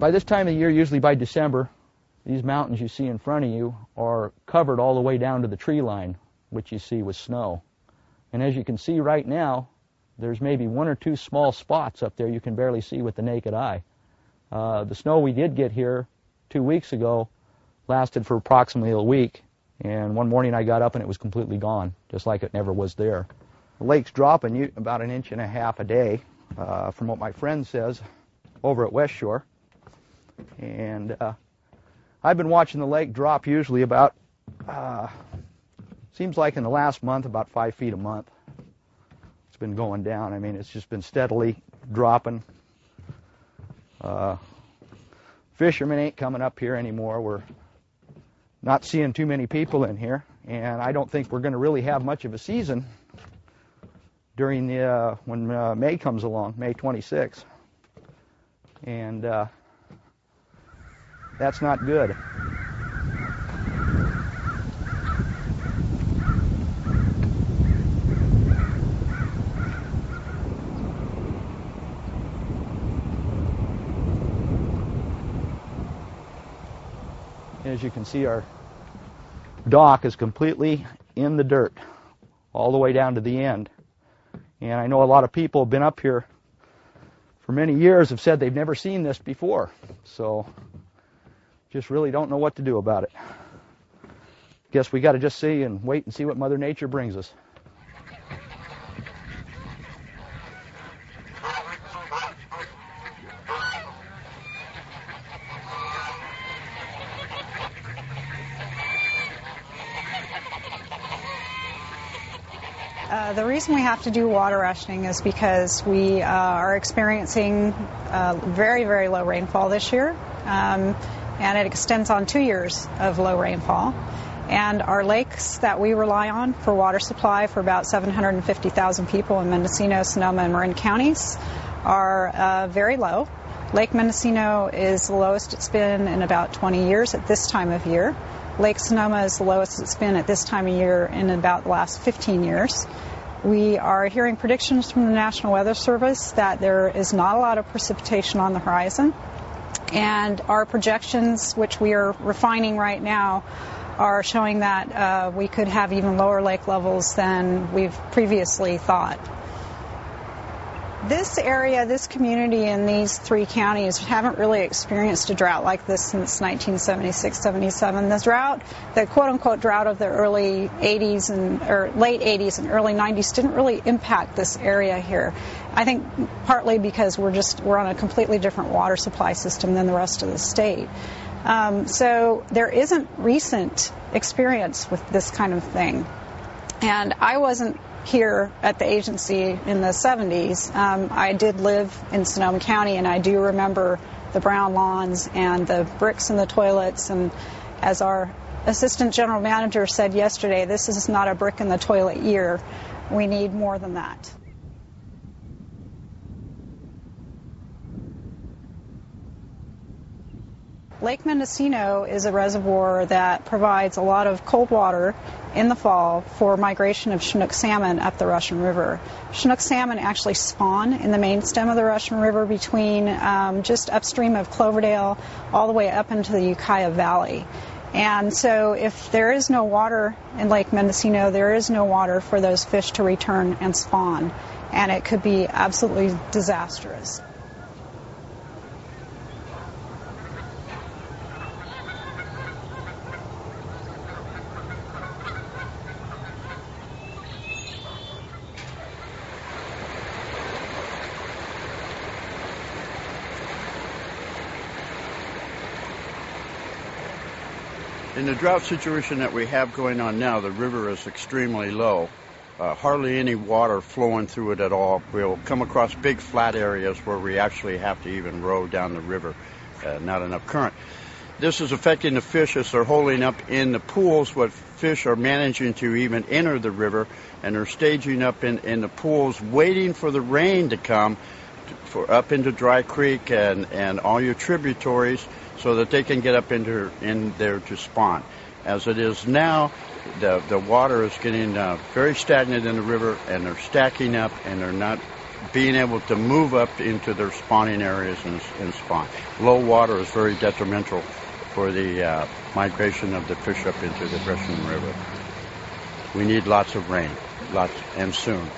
By this time of the year, usually by December, these mountains you see in front of you are covered all the way down to the tree line, which you see with snow. And as you can see right now, there's maybe one or two small spots up there you can barely see with the naked eye. The snow we did get here 2 weeks ago lasted for approximately a week, and one morning I got up and it was completely gone, just like it never was there. The lake's dropping about 1.5 inches a day, from what my friend says, over at West Shore. And I've been watching the lake drop usually about, seems like in the last month, about 5 feet a month. It's been going down. I mean, it's just been steadily dropping. Fishermen ain't coming up here anymore. We're not seeing too many people in here, and I don't think we're going to really have much of a season during the when May comes along, May 26th, and that's not good. As you can see, our dock is completely in the dirt all the way down to the end. And I know a lot of people have been up here for many years have said they've never seen this before. So just really don't know what to do about it. Guess we got to just see and wait and see what Mother Nature brings us. The reason we have to do water rationing is because we are experiencing very, very low rainfall this year, and it extends on 2 years of low rainfall. And our lakes that we rely on for water supply for about 750,000 people in Mendocino, Sonoma, and Marin counties are very low. Lake Mendocino is the lowest it's been in about 20 years at this time of year. Lake Sonoma is the lowest it's been at this time of year in about the last 15 years. We are hearing predictions from the National Weather Service that there is not a lot of precipitation on the horizon. And our projections, which we are refining right now, are showing that we could have even lower lake levels than we've previously thought. This area, this community, and these 3 counties haven't really experienced a drought like this since 1976-77. The drought, the quote-unquote drought of the early 80s or late 80s and early 90s didn't really impact this area here. I think partly because we're on a completely different water supply system than the rest of the state. So there isn't recent experience with this kind of thing. And I wasn't here at the agency in the 70s. I did live in Sonoma County, and I do remember the brown lawns and the bricks in the toilets. And as our assistant general manager said yesterday, this is not a brick in the toilet year. We need more than that. Lake Mendocino is a reservoir that provides a lot of cold water in the fall for migration of Chinook salmon up the Russian River. Chinook salmon actually spawn in the main stem of the Russian River between just upstream of Cloverdale all the way up into the Ukiah Valley. And so if there is no water in Lake Mendocino, there is no water for those fish to return and spawn. And it could be absolutely disastrous. In the drought situation that we have going on now, the river is extremely low. Hardly any water flowing through it at all. We'll come across big flat areas where we actually have to even row down the river, not enough current. This is affecting the fish as they're holding up in the pools. What fish are managing to even enter the river, and they're staging up in the pools, waiting for the rain to come for up into Dry Creek and all your tributaries, so that they can get up in there to spawn. As it is now, the water is getting very stagnant in the river, and they're stacking up, and they're not being able to move up into their spawning areas and spawn. Low water is very detrimental for the migration of the fish up into the Freshman River. We need lots of rain, and soon.